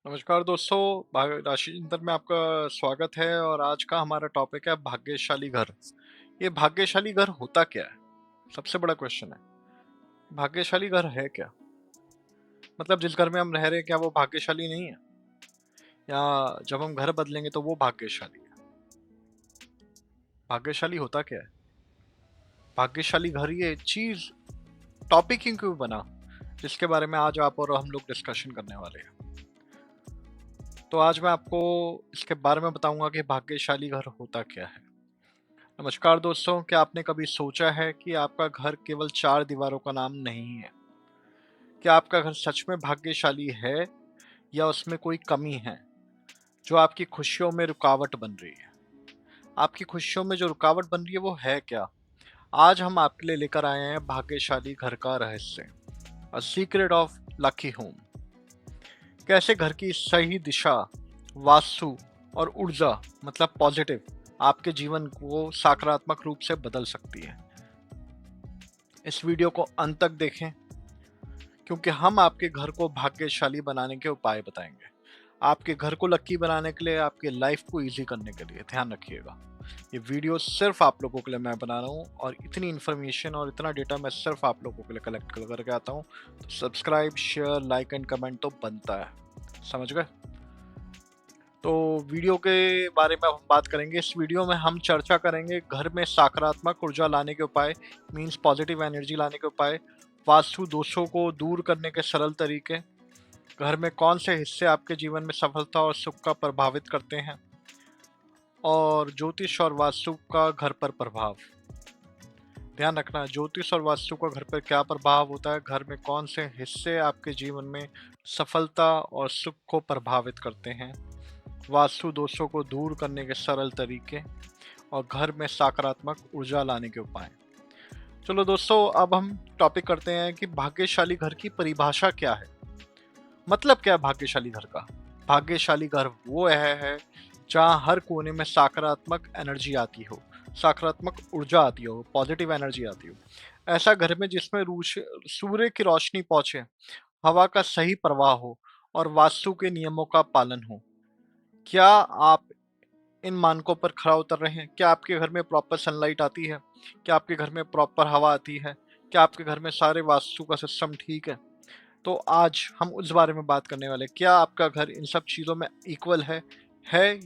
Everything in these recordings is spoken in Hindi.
नमस्कार दोस्तों, राशि चिंतन में आपका स्वागत है। और आज का हमारा टॉपिक है भाग्यशाली घर। ये भाग्यशाली घर होता क्या है? सबसे बड़ा क्वेश्चन है, भाग्यशाली घर है क्या? मतलब जिस घर में हम रह रहे हैं, क्या वो भाग्यशाली नहीं है? या जब हम घर बदलेंगे तो वो भाग्यशाली है? भाग्यशाली होता क्या है? भाग्यशाली घर ये चीज टॉपिक ही क्यों बना, जिसके बारे में आज आप और हम लोग डिस्कशन करने वाले हैं। तो आज मैं आपको इसके बारे में बताऊंगा कि भाग्यशाली घर होता क्या है। नमस्कार दोस्तों, क्या आपने कभी सोचा है कि आपका घर केवल चार दीवारों का नाम नहीं है? क्या आपका घर सच में भाग्यशाली है, या उसमें कोई कमी है जो आपकी खुशियों में रुकावट बन रही है? आपकी खुशियों में जो रुकावट बन रही है वो है क्या? आज हम आपके लिए लेकर आए हैं भाग्यशाली घर का रहस्य, a secret of lucky home. कैसे घर की सही दिशा, वास्तु और ऊर्जा, मतलब पॉजिटिव, आपके जीवन को सकारात्मक रूप से बदल सकती है। इस वीडियो को अंत तक देखें, क्योंकि हम आपके घर को भाग्यशाली बनाने के उपाय बताएंगे। आपके घर को लकी बनाने के लिए, आपके लाइफ को इजी करने के लिए। ध्यान रखिएगा, ये वीडियो सिर्फ आप लोगों के लिए मैं बना रहा हूँ, और इतनी इन्फॉर्मेशन और इतना डेटा मैं सिर्फ आप लोगों के लिए कलेक्ट करके आता हूँ। तो subscribe, share, like and comment तो बनता है। समझ गए? तो वीडियो के बारे में हम बात करेंगे। इस वीडियो में हम चर्चा करेंगे घर में सकारात्मक ऊर्जा लाने के उपाय, मीन्स पॉजिटिव एनर्जी लाने के उपाय, वास्तु दोषों को दूर करने के सरल तरीके, घर में कौन से हिस्से आपके जीवन में सफलता और सुख का प्रभावित करते हैं, और ज्योतिष और वास्तु का घर पर प्रभाव। ध्यान रखना, ज्योतिष और वास्तु का घर पर क्या प्रभाव होता है, घर में कौन से हिस्से आपके जीवन में सफलता और सुख को प्रभावित करते हैं, वास्तु दोषों को दूर करने के सरल तरीके, और घर में सकारात्मक ऊर्जा लाने के उपाय। चलो दोस्तों, अब हम टॉपिक करते हैं कि भाग्यशाली घर की परिभाषा क्या है। मतलब क्या है भाग्यशाली घर का? भाग्यशाली घर वो है जहाँ हर कोने में सकारात्मक एनर्जी आती हो, सकारात्मक ऊर्जा आती हो, पॉजिटिव एनर्जी आती हो। ऐसा घर में जिसमें सूर्य की रोशनी पहुंचे, हवा का सही प्रवाह हो, और वास्तु के नियमों का पालन हो। क्या आप इन मानकों पर खरा उतर रहे हैं? क्या आपके घर में प्रॉपर सनलाइट आती है? क्या आपके घर में प्रॉपर हवा आती है? क्या आपके घर में सारे वास्तु का सिस्टम ठीक है? तो आज हम उस बारे में बात करने वाले हैं। क्या आपका घर इन सब चीज़ों में इक्वल है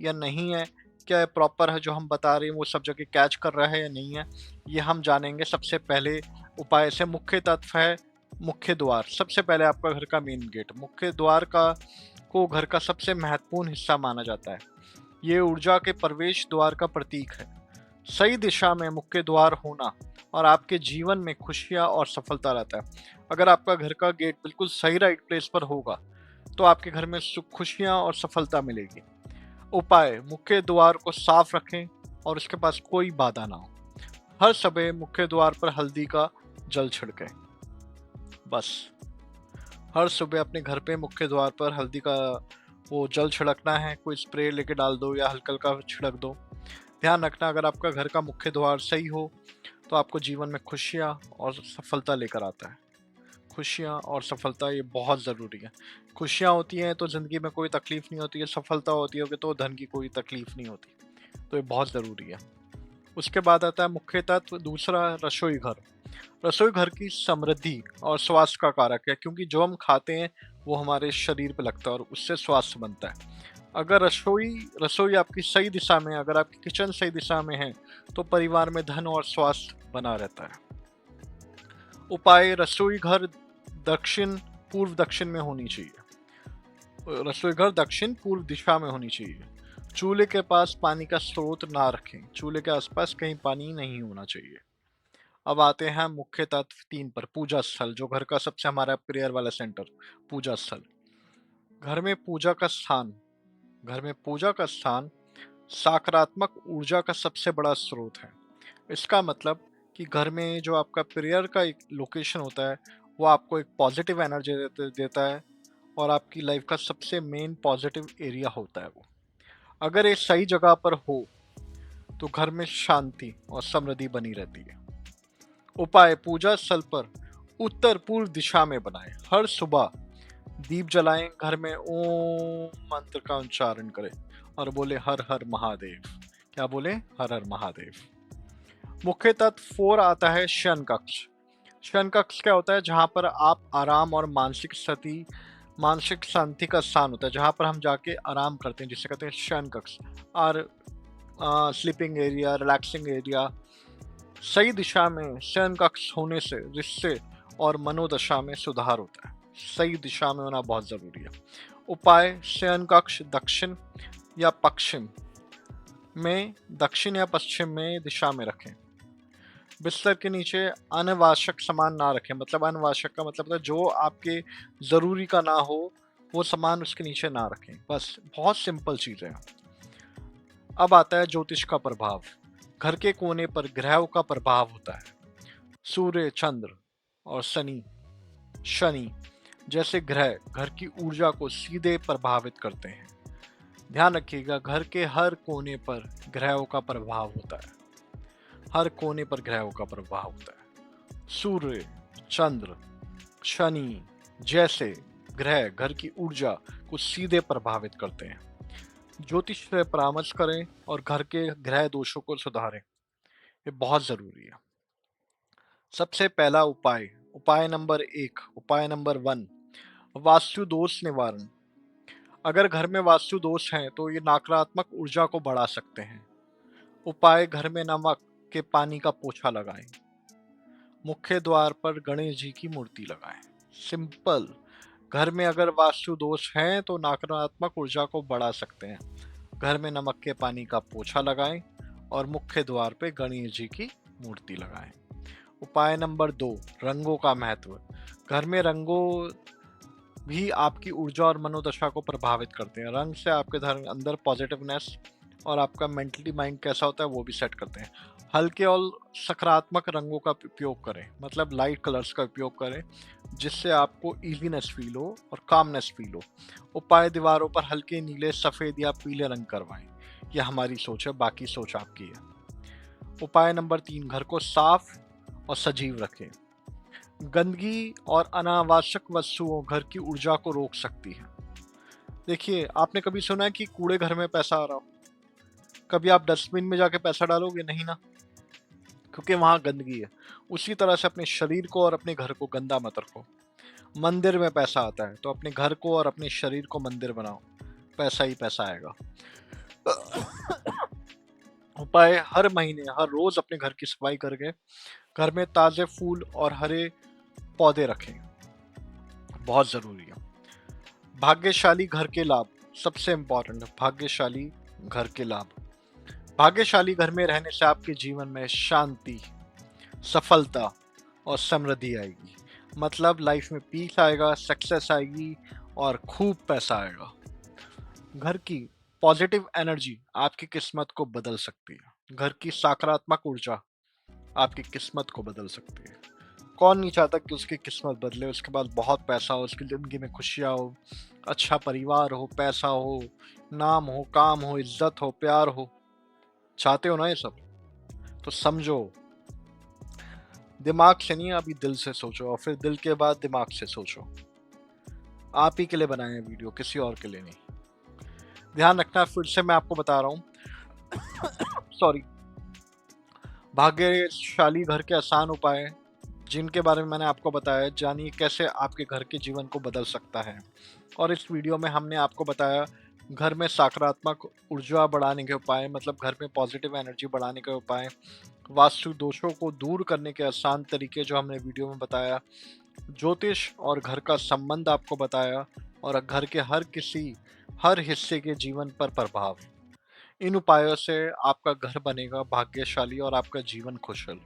या नहीं है? क्या प्रॉपर है जो हम बता रहे हैं वो सब जगह कैच कर रहा है या नहीं है? ये हम जानेंगे। सबसे पहले उपाय से मुख्य तत्व है मुख्य द्वार। सबसे पहले आपका घर का मेन गेट, मुख्य द्वार का को घर का सबसे महत्वपूर्ण हिस्सा माना जाता है। ये ऊर्जा के प्रवेश द्वार का प्रतीक है। सही दिशा में मुख्य द्वार होना और आपके जीवन में खुशियां और सफलता लाता है। अगर आपका घर का गेट बिल्कुल सही राइट प्लेस पर होगा, तो आपके घर में सुख, खुशियां और सफलता मिलेगी। उपाय: मुख्य द्वार को साफ रखें और उसके पास कोई बाधा ना हो। हर सुबह मुख्य द्वार पर हल्दी का जल छिड़कें। बस हर सुबह अपने घर पे मुख्य द्वार पर हल्दी का वो जल छिड़कना है। कोई स्प्रे लेके डाल दो या हल्का हल्का छिड़क दो। ध्यान रखना, अगर आपका घर का मुख्य द्वार सही हो तो आपको जीवन में खुशियाँ और सफलता लेकर आता है। खुशियाँ और सफलता ये बहुत ज़रूरी है। खुशियाँ होती हैं तो ज़िंदगी में कोई तकलीफ नहीं होती है, सफलता होती होगी तो धन की कोई तकलीफ नहीं होती। तो ये बहुत ज़रूरी है। उसके बाद आता है मुख्य तत्व दूसरा, रसोई घर। रसोई घर की समृद्धि और स्वास्थ्य का कारक है, क्योंकि जो हम खाते हैं वो हमारे शरीर पे लगता है और उससे स्वास्थ्य बनता है। अगर रसोई रसोई आपकी सही दिशा में है, अगर आपकी किचन सही दिशा में है, तो परिवार में धन और स्वास्थ्य बना रहता है। उपाय: रसोई घर दक्षिण पूर्व दक्षिण में होनी चाहिए। रसोई घर दक्षिण पूर्व दिशा में होनी चाहिए। चूल्हे के पास पानी का स्रोत ना रखें। चूल्हे के आसपास कहीं पानी नहीं होना चाहिए। अब आते हैं मुख्य तत्व 3 पर, पूजा स्थल, जो घर का सबसे हमारा प्रेयर वाला सेंटर, पूजा स्थल। घर में पूजा का स्थान घर में पूजा का स्थान सकारात्मक ऊर्जा का सबसे बड़ा स्रोत है। इसका मतलब कि घर में जो आपका प्रेयर का एक लोकेशन होता है, वो आपको एक पॉजिटिव एनर्जी देता है, और आपकी लाइफ का सबसे मेन पॉजिटिव एरिया होता है वो। अगर ये सही जगह पर हो तो घर में शांति और समृद्धि बनी रहती है। उपाय: पूजा स्थल पर उत्तर पूर्व दिशा में बनाएं। हर सुबह दीप जलाएं, घर में ओम मंत्र का उच्चारण करें और बोले हर हर महादेव। क्या बोले? हर हर महादेव। मुख्य तत्व 4 आता है शयन कक्ष। शयन कक्ष क्या होता है? जहां पर आप आराम और मानसिक शांति का स्थान होता है, जहां पर हम जाके आराम करते हैं, जिसे कहते हैं शयन कक्ष। और स्लीपिंग एरिया, रिलैक्सिंग एरिया। सही दिशा में शयन कक्ष होने से रिश्ते और मनोदशा में सुधार होता है। सही दिशा में होना बहुत जरूरी है। उपाय: शयन कक्ष दक्षिण या पश्चिम में दिशा में रखें। बिस्तर के नीचे अनावश्यक सामान ना रखें। मतलब अनावश्यक का मतलब है जो आपके जरूरी का ना हो, वो सामान उसके नीचे ना रखें। बस, बहुत सिंपल चीज है। अब आता है ज्योतिष का प्रभाव। घर के कोने पर ग्रहों का प्रभाव होता है। सूर्य, चंद्र और शनि जैसे ग्रह घर की ऊर्जा को सीधे प्रभावित करते हैं। ध्यान रखिएगा, घर के हर कोने पर ग्रहों का प्रभाव होता है। हर कोने पर ग्रहों का प्रभाव होता है। सूर्य, चंद्र, शनि जैसे ग्रह घर की ऊर्जा को सीधे प्रभावित करते हैं। ज्योतिष से परामर्श करें और घर के ग्रह दोषों को सुधारें। ये बहुत जरूरी है। सबसे पहला उपाय, उपाय नंबर 1, वास्तु दोष निवारण। अगर घर में वास्तु दोष हैं तो ये नकारात्मक ऊर्जा को बढ़ा सकते हैं। उपाय: घर में नमक के पानी का पोछा लगाएं। मुख्य द्वार पर गणेश जी की मूर्ति लगाएं। सिंपल। घर में अगर वास्तु दोष हैं तो नकारात्मक ऊर्जा को बढ़ा सकते हैं। घर में नमक के पानी का पोछा लगाएं और मुख्य द्वार पे गणेश जी की मूर्ति लगाएं। उपाय नंबर 2, रंगों का महत्व। घर में रंगों भी आपकी ऊर्जा और मनोदशा को प्रभावित करते हैं। रंग से आपके अंदर पॉजिटिवनेस और आपका मेंटली माइंड कैसा होता है वो भी सेट करते हैं। हल्के और सकारात्मक रंगों का उपयोग करें, मतलब लाइट कलर्स का उपयोग करें, जिससे आपको इजीनेस फील हो और कामनेस फील हो। उपाय: दीवारों पर हल्के नीले, सफेद या पीले रंग करवाएं। यह हमारी सोच है, बाकी सोच आपकी है। उपाय नंबर 3, घर को साफ और सजीव रखें। गंदगी और अनावश्यक वस्तुओं घर की ऊर्जा को रोक सकती है। देखिए, आपने कभी सुना है कि कूड़े घर में पैसा आ रहा हो? कभी आप डस्टबिन में जाके पैसा डालोगे? नहीं ना, क्योंकि वहां गंदगी है। उसी तरह से अपने शरीर को और अपने घर को गंदा मत रखो। मंदिर में पैसा आता है तो अपने घर को और अपने शरीर को मंदिर बनाओ, पैसा ही पैसा आएगा। उपाय: हर महीने, हर रोज अपने घर की सफाई करके घर में ताजे फूल और हरे पौधे रखें। बहुत जरूरी है। भाग्यशाली घर के लाभ। सबसे इंपॉर्टेंट है भाग्यशाली घर के लाभ। भाग्यशाली घर में रहने से आपके जीवन में शांति, सफलता और समृद्धि आएगी। मतलब लाइफ में पीस आएगा, सक्सेस आएगी और खूब पैसा आएगा। घर की पॉजिटिव एनर्जी आपकी किस्मत को बदल सकती है। घर की सकारात्मक ऊर्जा आपकी किस्मत को बदल सकती है। कौन नहीं चाहता कि उसकी किस्मत बदले, उसके पास बहुत पैसा हो, उसकी जिंदगी में खुशियाँ हो, अच्छा परिवार हो, पैसा हो, नाम हो, काम हो, इज्जत हो, प्यार हो। चाहते हो ना ये सब? तो समझो, दिमाग से नहीं, अभी दिल से सोचो और फिर दिल के बाद दिमाग से सोचो। आप ही के लिए बनाए वीडियो, किसी और के लिए नहीं। ध्यान रखना, फिर से मैं आपको बता रहा हूँ। सॉरी। भाग्यशाली घर के आसान उपाय जिनके बारे में मैंने आपको बताया, जानिए कैसे आपके घर के जीवन को बदल सकता है। और इस वीडियो में हमने आपको बताया घर में सकारात्मक ऊर्जा बढ़ाने के उपाय, मतलब घर में पॉजिटिव एनर्जी बढ़ाने के उपाय, वास्तु दोषों को दूर करने के आसान तरीके जो हमने वीडियो में बताया, ज्योतिष और घर का संबंध आपको बताया, और घर के हर हिस्से के जीवन पर प्रभाव। इन उपायों से आपका घर बनेगा भाग्यशाली और आपका जीवन खुशहाल।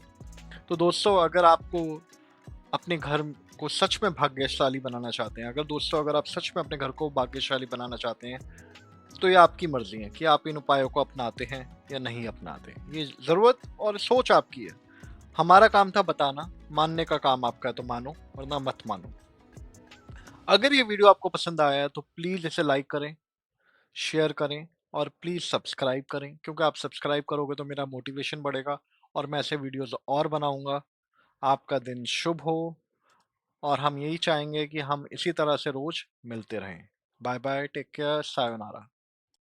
तो दोस्तों, अगर आपको अपने घर को सच में भाग्यशाली बनाना चाहते हैं, अगर आप सच में अपने घर को भाग्यशाली बनाना चाहते हैं, तो ये आपकी मर्जी है कि आप इन उपायों को अपनाते हैं या नहीं अपनाते। ये जरूरत और सोच आपकी है। हमारा काम था बताना, मानने का काम आपका है, तो मानो वरना मत मानो। अगर ये वीडियो आपको पसंद आया है तो प्लीज इसे लाइक करें, शेयर करें और प्लीज सब्सक्राइब करें, क्योंकि आप सब्सक्राइब करोगे तो मेरा मोटिवेशन बढ़ेगा और मैं ऐसे वीडियोस और बनाऊंगा। आपका दिन शुभ हो। और हम यही चाहेंगे कि हम इसी तरह से रोज़ मिलते रहें। Bye bye, take care, sayonara.